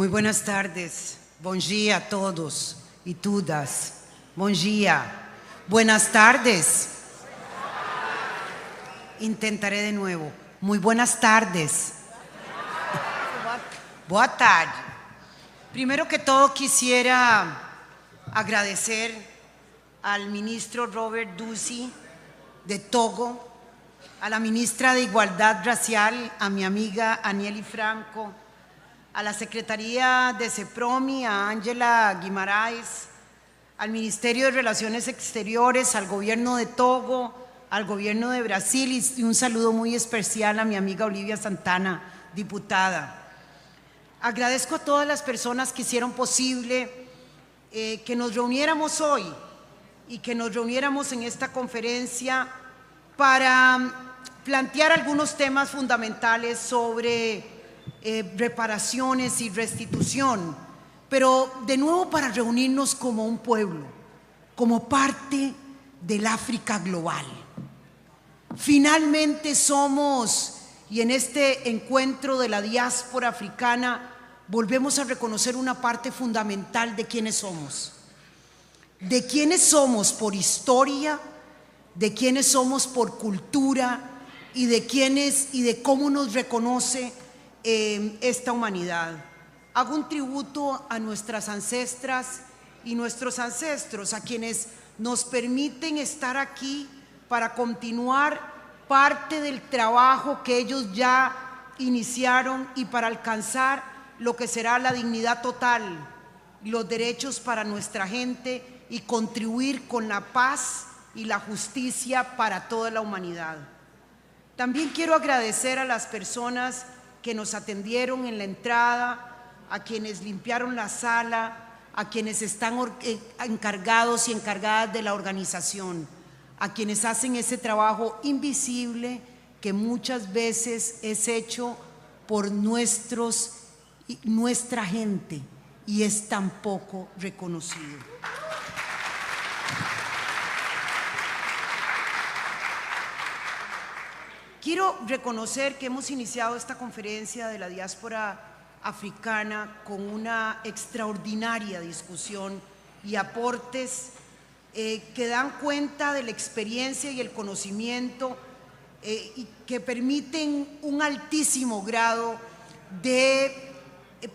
Muy buenas tardes. Bom dia a todos y todas. Bom dia. Buenas tardes. Intentaré de nuevo. Muy buenas tardes. Boa tarde. Primero que todo quisiera agradecer al ministro Robert Ducey de Togo, a la ministra de Igualdad Racial, a mi amiga Anieli Franco, a la Secretaría de CEPROMI, a Ángela Guimaraes, al Ministerio de Relaciones Exteriores, al Gobierno de Togo, al Gobierno de Brasil y un saludo muy especial a mi amiga Olivia Santana, diputada. Agradezco a todas las personas que hicieron posible que nos reuniéramos hoy y que nos reuniéramos en esta conferencia para plantear algunos temas fundamentales sobre reparaciones y restitución, pero de nuevo para reunirnos como un pueblo, como parte del África global. Finalmente somos, y en este encuentro de la diáspora africana, volvemos a reconocer una parte fundamental de quiénes somos. De quiénes somos por historia, de quiénes somos por cultura y de cómo nos reconoce esta humanidad. Hago un tributo a nuestras ancestras y nuestros ancestros, a quienes nos permiten estar aquí para continuar parte del trabajo que ellos ya iniciaron y para alcanzar lo que será la dignidad total, los derechos para nuestra gente y contribuir con la paz y la justicia para toda la humanidad. También quiero agradecer a las personas que nos atendieron en la entrada, a quienes limpiaron la sala, a quienes están encargados y encargadas de la organización, a quienes hacen ese trabajo invisible que muchas veces es hecho por nuestra gente y es tan poco reconocido. Quiero reconocer que hemos iniciado esta conferencia de la diáspora africana con una extraordinaria discusión y aportes que dan cuenta de la experiencia y el conocimiento y que permiten un altísimo grado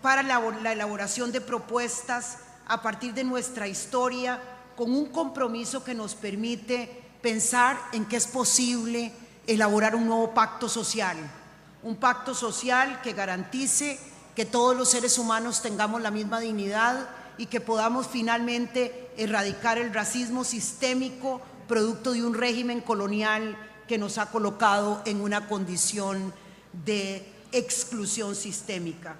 para la elaboración de propuestas a partir de nuestra historia, con un compromiso que nos permite pensar en que es posible elaborar un nuevo pacto social, un pacto social que garantice que todos los seres humanos tengamos la misma dignidad y que podamos finalmente erradicar el racismo sistémico producto de un régimen colonial que nos ha colocado en una condición de exclusión sistémica.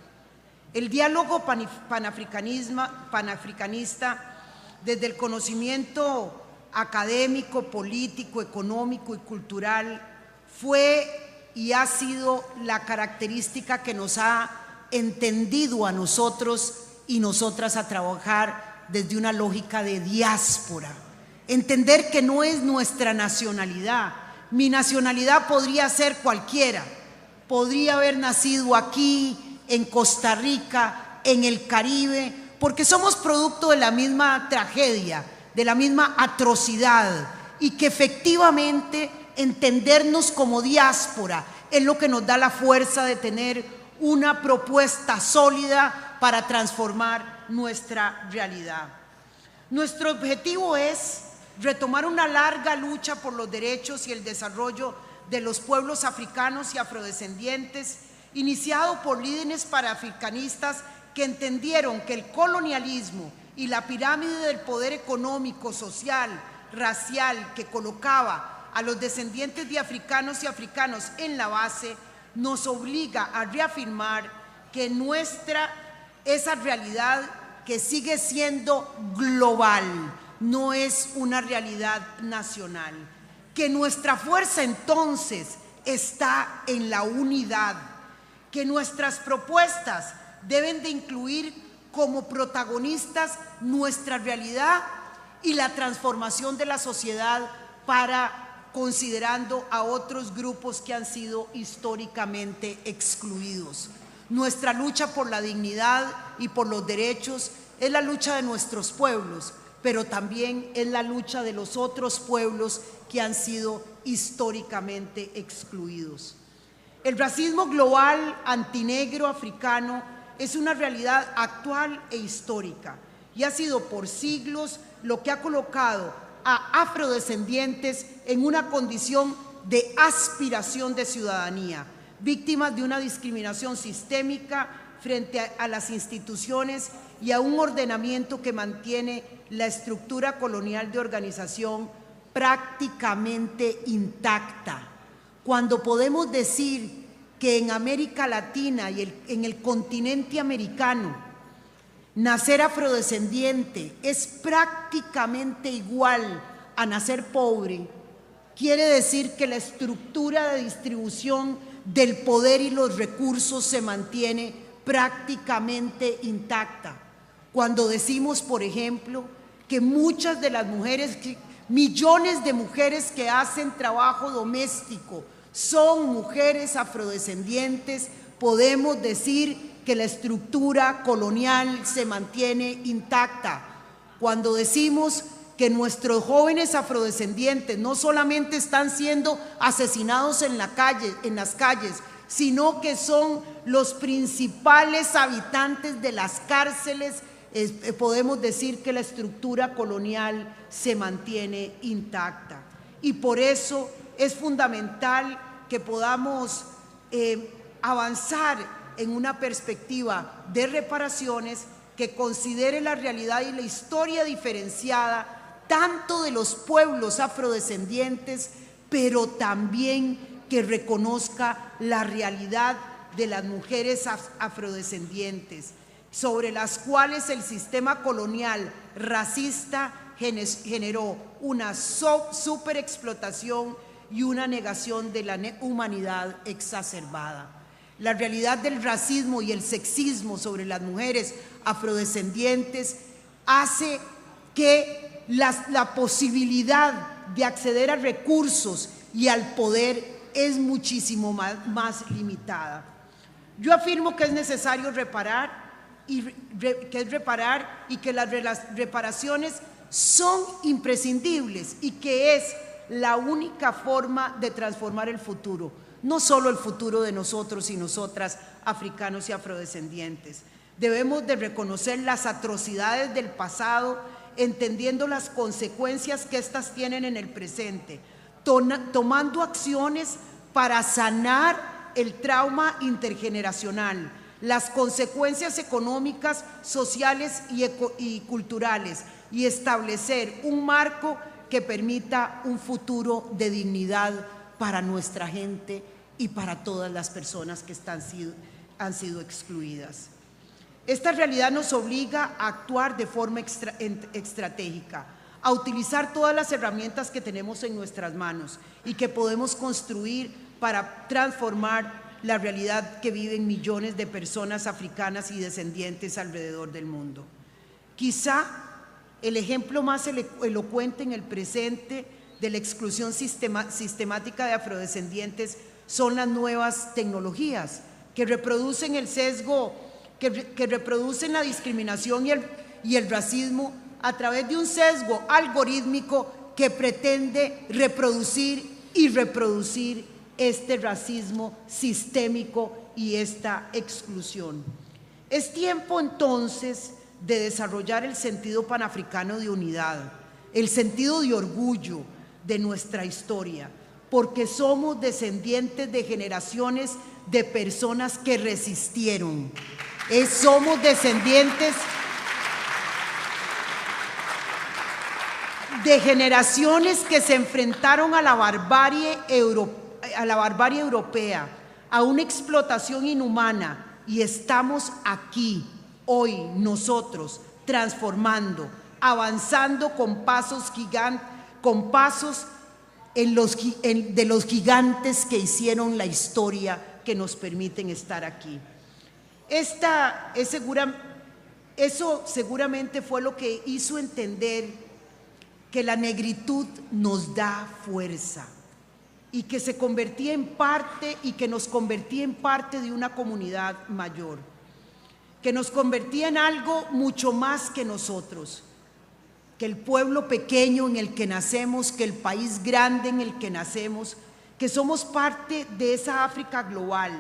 El diálogo panafricanista, desde el conocimiento académico, político, económico y cultural, fue y ha sido la característica que nos ha entendido a nosotros y nosotras a trabajar desde una lógica de diáspora. Entender que no es nuestra nacionalidad. Mi nacionalidad podría ser cualquiera. Podría haber nacido aquí, en Costa Rica, en el Caribe, porque somos producto de la misma tragedia, de la misma atrocidad, y que efectivamente entendernos como diáspora es lo que nos da la fuerza de tener una propuesta sólida para transformar nuestra realidad. Nuestro objetivo es retomar una larga lucha por los derechos y el desarrollo de los pueblos africanos y afrodescendientes, iniciado por líderes panafricanistas que entendieron que el colonialismo y la pirámide del poder económico, social, racial que colocaba a los descendientes de africanos y africanos en la base, nos obliga a reafirmar que esa realidad que sigue siendo global, no es una realidad nacional, que nuestra fuerza entonces está en la unidad, que nuestras propuestas deben de incluir como protagonistas nuestra realidad y la transformación de la sociedad considerando a otros grupos que han sido históricamente excluidos. Nuestra lucha por la dignidad y por los derechos es la lucha de nuestros pueblos, pero también es la lucha de los otros pueblos que han sido históricamente excluidos. El racismo global antinegro africano es una realidad actual e histórica y ha sido por siglos lo que ha colocado a afrodescendientes en una condición de aspiración de ciudadanía, víctimas de una discriminación sistémica frente a las instituciones y a un ordenamiento que mantiene la estructura colonial de organización prácticamente intacta. Cuando podemos decir que en América Latina y en el continente americano, nacer afrodescendiente es prácticamente igual a nacer pobre, quiere decir que la estructura de distribución del poder y los recursos se mantiene prácticamente intacta. Cuando decimos, por ejemplo, que muchas de las mujeres, millones de mujeres que hacen trabajo doméstico son mujeres afrodescendientes, podemos decir que la estructura colonial se mantiene intacta. Cuando decimos que nuestros jóvenes afrodescendientes no solamente están siendo asesinados en las calles, sino que son los principales habitantes de las cárceles, podemos decir que la estructura colonial se mantiene intacta. Y por eso es fundamental que podamos avanzar en una perspectiva de reparaciones que considere la realidad y la historia diferenciada tanto de los pueblos afrodescendientes, pero también que reconozca la realidad de las mujeres afrodescendientes, sobre las cuales el sistema colonial racista generó una superexplotación y una negación de la humanidad exacerbada. La realidad del racismo y el sexismo sobre las mujeres afrodescendientes hace que la posibilidad de acceder a recursos y al poder es muchísimo más limitada. Yo afirmo que es necesario reparar y que las reparaciones son imprescindibles y que es la única forma de transformar el futuro, no solo el futuro de nosotros y nosotras, africanos y afrodescendientes. Debemos de reconocer las atrocidades del pasado, entendiendo las consecuencias que éstas tienen en el presente, tomando acciones para sanar el trauma intergeneracional, las consecuencias económicas, sociales y culturales, y establecer un marco que permita un futuro de dignidad para nuestra gente y para todas las personas que han sido excluidas. Esta realidad nos obliga a actuar de forma estratégica, a utilizar todas las herramientas que tenemos en nuestras manos y que podemos construir para transformar la realidad que viven millones de personas africanas y descendientes alrededor del mundo. Quizá el ejemplo más elocuente en el presente de la exclusión sistemática de afrodescendientes son las nuevas tecnologías que reproducen el sesgo, que reproducen la discriminación y el racismo a través de un sesgo algorítmico que pretende reproducir y reproducir este racismo sistémico y esta exclusión. Es tiempo entonces de desarrollar el sentido panafricano de unidad, el sentido de orgullo de nuestra historia, porque somos descendientes de generaciones de personas que resistieron. Somos descendientes de generaciones que se enfrentaron a la barbarie europea, a una explotación inhumana, y estamos aquí hoy nosotros transformando, avanzando con pasos de los gigantes que hicieron la historia, que nos permiten estar aquí. Eso seguramente fue lo que hizo entender que la negritud nos da fuerza, y que se convertía en parte y que nos convertía en parte de una comunidad mayor, que nos convertía en algo mucho más que nosotros, que el pueblo pequeño en el que nacemos, que el país grande en el que nacemos, que somos parte de esa África global,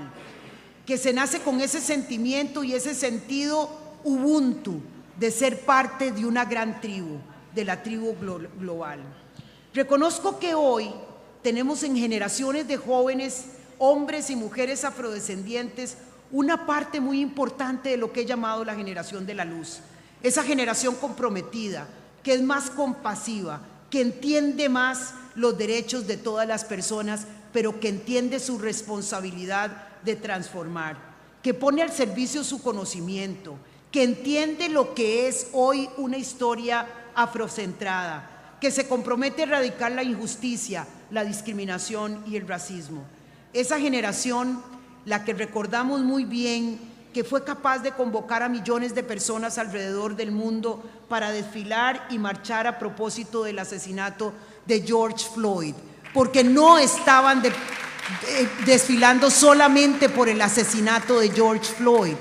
que se nace con ese sentimiento y ese sentido ubuntu de ser parte de una gran tribu, de la tribu global. Reconozco que hoy tenemos en generaciones de jóvenes, hombres y mujeres afrodescendientes, una parte muy importante de lo que he llamado la generación de la luz, esa generación comprometida, que es más compasiva, que entiende más los derechos de todas las personas, pero que entiende su responsabilidad de transformar, que pone al servicio su conocimiento, que entiende lo que es hoy una historia afrocentrada, que se compromete a erradicar la injusticia, la discriminación y el racismo. Esa generación, la que recordamos muy bien, que fue capaz de convocar a millones de personas alrededor del mundo para desfilar y marchar a propósito del asesinato de George Floyd, porque no estaban desfilando solamente por el asesinato de George Floyd,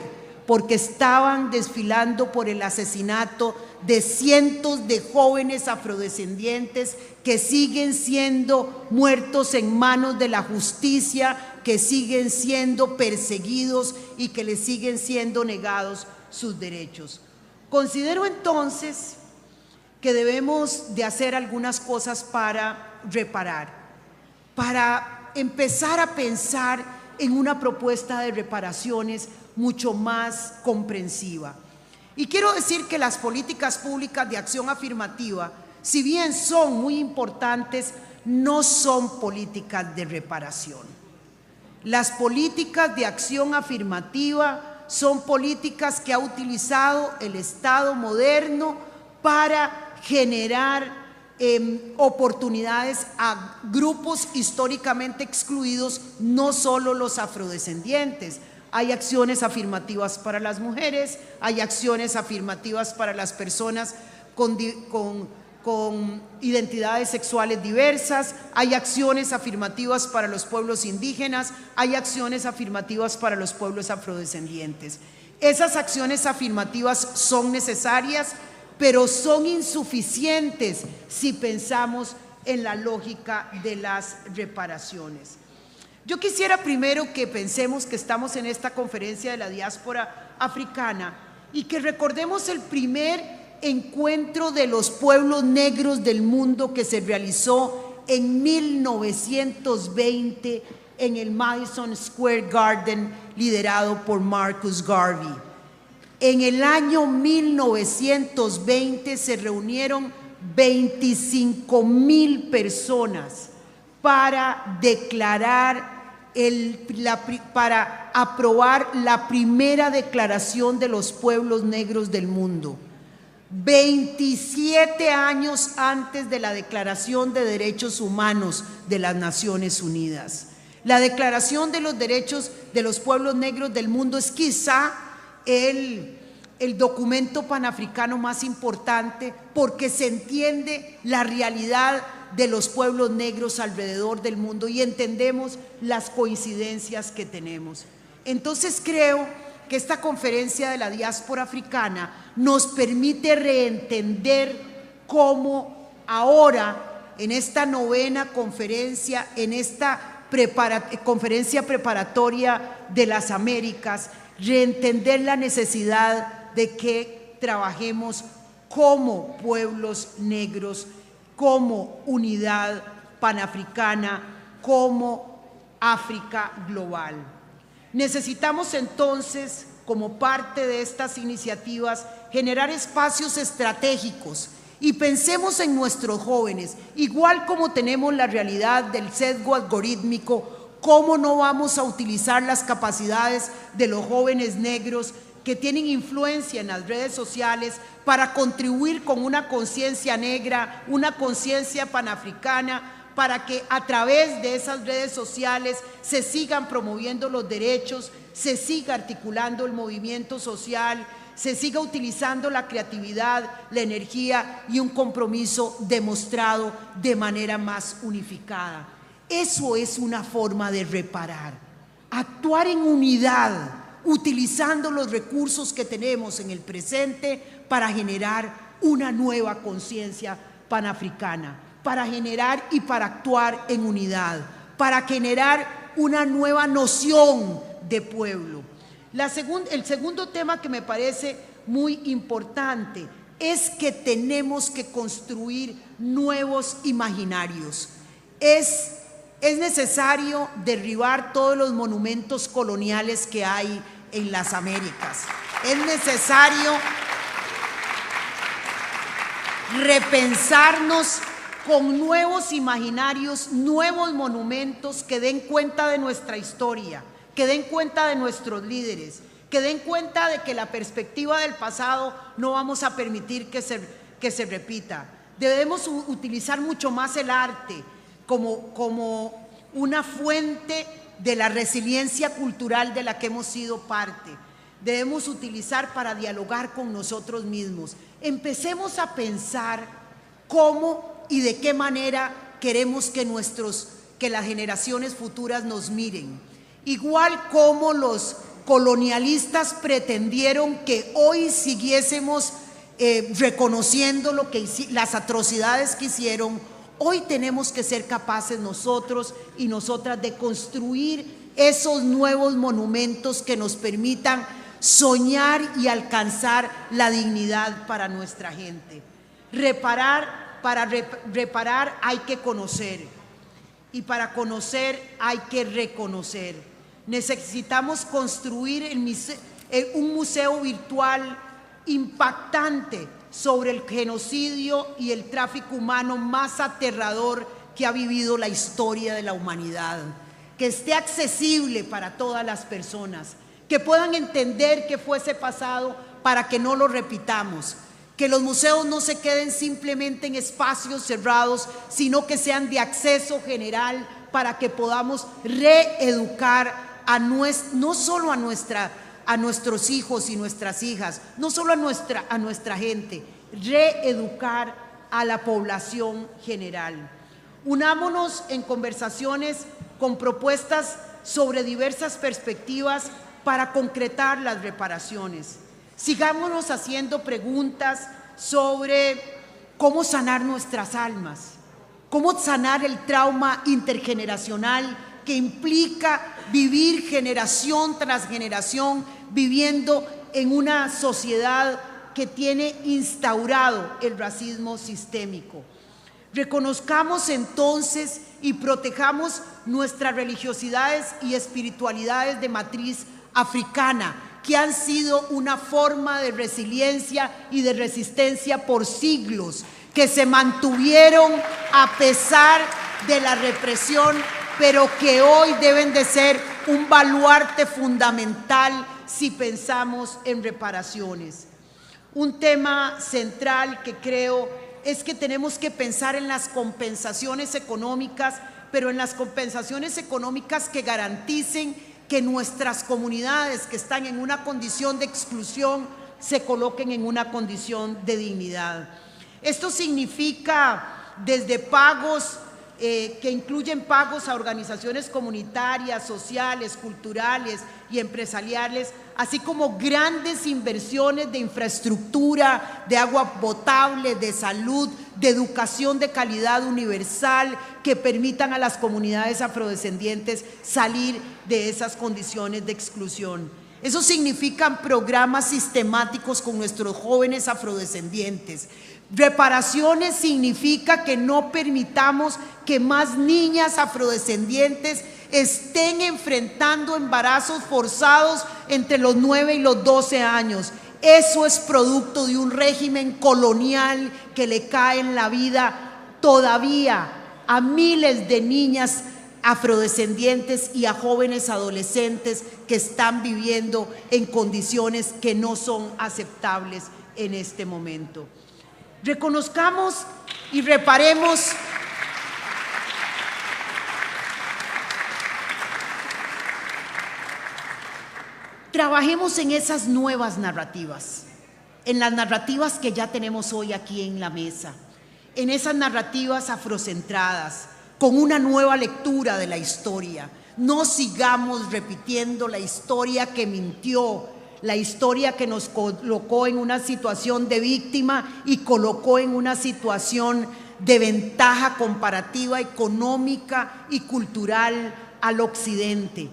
porque estaban desfilando por el asesinato de cientos de jóvenes afrodescendientes que siguen siendo muertos en manos de la justicia, que siguen siendo perseguidos y que les siguen siendo negados sus derechos. Considero entonces que debemos de hacer algunas cosas para reparar, para empezar a pensar en una propuesta de reparaciones mucho más comprensiva. Y quiero decir que las políticas públicas de acción afirmativa, si bien son muy importantes, no son políticas de reparación. Las políticas de acción afirmativa son políticas que ha utilizado el Estado moderno para generar oportunidades a grupos históricamente excluidos, no solo los afrodescendientes. Hay acciones afirmativas para las mujeres, hay acciones afirmativas para las personas con identidades sexuales diversas, hay acciones afirmativas para los pueblos indígenas, hay acciones afirmativas para los pueblos afrodescendientes. Esas acciones afirmativas son necesarias, pero son insuficientes si pensamos en la lógica de las reparaciones. Yo quisiera primero que pensemos que estamos en esta conferencia de la diáspora africana y que recordemos el primer encuentro de los pueblos negros del mundo que se realizó en 1920 en el Madison Square Garden, liderado por Marcus Garvey. En el año 1920 se reunieron 25,000 personas para declarar para aprobar la primera declaración de los pueblos negros del mundo, 27 años antes de la Declaración de Derechos Humanos de las Naciones Unidas. La Declaración de los Derechos de los Pueblos Negros del Mundo es quizá el documento panafricano más importante porque se entiende la realidad de los pueblos negros alrededor del mundo y entendemos las coincidencias que tenemos. Entonces creo que esta conferencia de la diáspora africana nos permite reentender cómo ahora, en esta novena conferencia, en esta conferencia preparatoria de las Américas, reentender la necesidad de que trabajemos como pueblos negros, como unidad panafricana, como África global. Necesitamos entonces, como parte de estas iniciativas, generar espacios estratégicos y pensemos en nuestros jóvenes, igual como tenemos la realidad del sesgo algorítmico, ¿cómo no vamos a utilizar las capacidades de los jóvenes negros que tienen influencia en las redes sociales para contribuir con una conciencia negra, una conciencia panafricana, para que a través de esas redes sociales se sigan promoviendo los derechos, se siga articulando el movimiento social, se siga utilizando la creatividad, la energía y un compromiso demostrado de manera más unificada? Eso es una forma de reparar, actuar en unidad, utilizando los recursos que tenemos en el presente para generar una nueva conciencia panafricana, para generar y para actuar en unidad, para generar una nueva noción de pueblo. El segundo tema que me parece muy importante es que tenemos que construir nuevos imaginarios. Es necesario derribar todos los monumentos coloniales que hay en las Américas. Es necesario repensarnos con nuevos imaginarios, nuevos monumentos que den cuenta de nuestra historia, que den cuenta de nuestros líderes, que den cuenta de que la perspectiva del pasado no vamos a permitir que se repita. Debemos utilizar mucho más el arte como una fuente de la resiliencia cultural de la que hemos sido parte. Debemos utilizar para dialogar con nosotros mismos. Empecemos a pensar cómo y de qué manera queremos que las generaciones futuras nos miren. Igual como los colonialistas pretendieron que hoy siguiésemos reconociendo las atrocidades que hicieron, hoy tenemos que ser capaces nosotros y nosotras de construir esos nuevos monumentos que nos permitan soñar y alcanzar la dignidad para nuestra gente. Para reparar hay que conocer, y para conocer hay que reconocer. Necesitamos construir un museo virtual impactante sobre el genocidio y el tráfico humano más aterrador que ha vivido la historia de la humanidad, que esté accesible para todas las personas, que puedan entender qué fue ese pasado para que no lo repitamos, que los museos no se queden simplemente en espacios cerrados, sino que sean de acceso general para que podamos reeducar no solo a nuestros hijos y nuestras hijas, no solo a nuestra gente, reeducar a la población general. Unámonos en conversaciones con propuestas sobre diversas perspectivas para concretar las reparaciones. Sigámonos haciendo preguntas sobre cómo sanar nuestras almas, cómo sanar el trauma intergeneracional que implica vivir generación tras generación viviendo en una sociedad que tiene instaurado el racismo sistémico. Reconozcamos entonces y protejamos nuestras religiosidades y espiritualidades de matriz africana, que han sido una forma de resiliencia y de resistencia por siglos, que se mantuvieron a pesar de la represión, pero que hoy deben de ser un baluarte fundamental si pensamos en reparaciones. Un tema central que creo es que tenemos que pensar en las compensaciones económicas, pero en las compensaciones económicas que garanticen que nuestras comunidades que están en una condición de exclusión se coloquen en una condición de dignidad. Esto significa desde pagos que incluyen pagos a organizaciones comunitarias, sociales, culturales y empresariales, así como grandes inversiones de infraestructura, de agua potable, de salud, de educación de calidad universal, que permitan a las comunidades afrodescendientes salir de esas condiciones de exclusión. Eso significan programas sistemáticos con nuestros jóvenes afrodescendientes. Reparaciones significa que no permitamos que más niñas afrodescendientes estén enfrentando embarazos forzados entre los 9 y los 12 años. Eso es producto de un régimen colonial que le cae en la vida todavía a miles de niñas afrodescendientes y a jóvenes adolescentes que están viviendo en condiciones que no son aceptables en este momento. Reconozcamos y reparemos trabajemos en esas nuevas narrativas, en las narrativas que ya tenemos hoy aquí en la mesa, en esas narrativas afrocentradas, con una nueva lectura de la historia. No sigamos repitiendo la historia que mintió, la historia que nos colocó en una situación de víctima y colocó en una situación de ventaja comparativa, económica y cultural al occidente.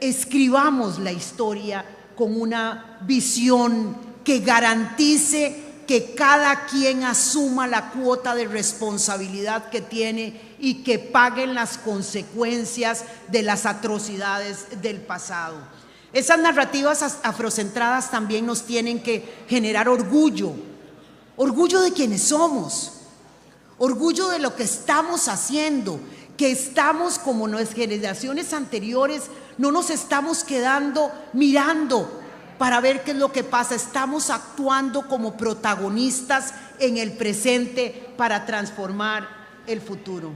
Escribamos la historia con una visión que garantice que cada quien asuma la cuota de responsabilidad que tiene y que paguen las consecuencias de las atrocidades del pasado. Esas narrativas afrocentradas también nos tienen que generar orgullo, orgullo de quienes somos, orgullo de lo que estamos haciendo, que estamos, como las generaciones anteriores, no nos estamos quedando mirando para ver qué es lo que pasa, estamos actuando como protagonistas en el presente para transformar el futuro.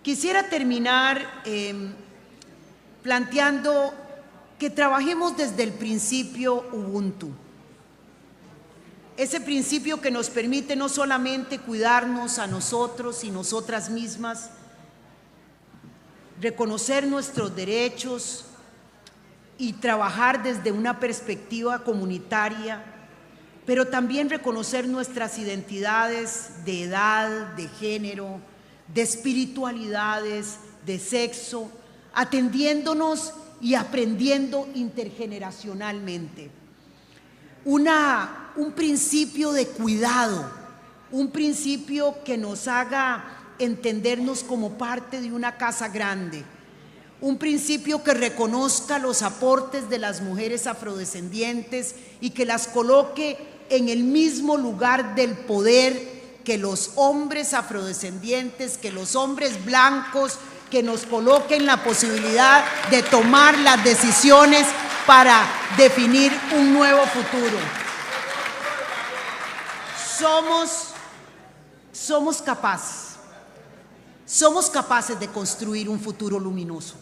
Quisiera terminar planteando que trabajemos desde el principio Ubuntu, ese principio que nos permite no solamente cuidarnos a nosotros y nosotras mismas, reconocer nuestros derechos y trabajar desde una perspectiva comunitaria, pero también reconocer nuestras identidades de edad, de género, de espiritualidades, de sexo, atendiéndonos y aprendiendo intergeneracionalmente. Un principio de cuidado, un principio que nos haga entendernos como parte de una casa grande, un principio que reconozca los aportes de las mujeres afrodescendientes y que las coloque en el mismo lugar del poder que los hombres afrodescendientes, que los hombres blancos, que nos coloque en la posibilidad de tomar las decisiones para definir un nuevo futuro. Somos capaces de construir un futuro luminoso.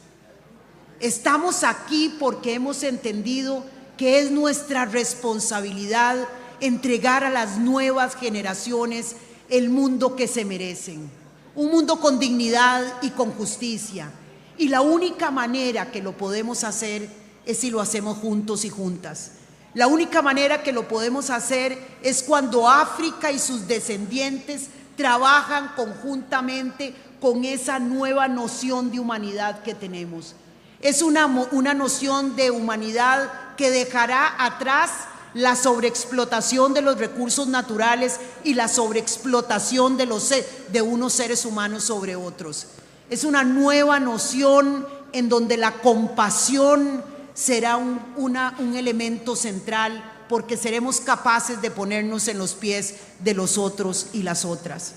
Estamos aquí porque hemos entendido que es nuestra responsabilidad entregar a las nuevas generaciones el mundo que se merecen, un mundo con dignidad y con justicia. Y la única manera que lo podemos hacer es si lo hacemos juntos y juntas. La única manera que lo podemos hacer es cuando África y sus descendientes trabajan conjuntamente con esa nueva noción de humanidad que tenemos. Es una noción de humanidad que dejará atrás la sobreexplotación de los recursos naturales y la sobreexplotación de unos seres humanos sobre otros. Es una nueva noción en donde la compasión será un elemento central, porque seremos capaces de ponernos en los pies de los otros y las otras.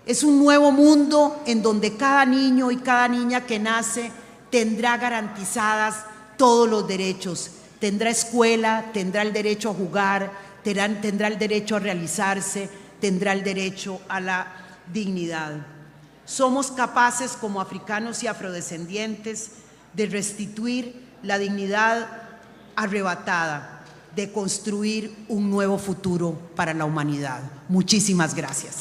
Es un nuevo mundo en donde cada niño y cada niña que nace tendrá garantizadas todos los derechos. Tendrá escuela, tendrá el derecho a jugar, tendrá el derecho a realizarse, tendrá el derecho a la dignidad. Somos capaces como africanos y afrodescendientes de restituir la dignidad arrebatada, de construir un nuevo futuro para la humanidad. Muchísimas gracias.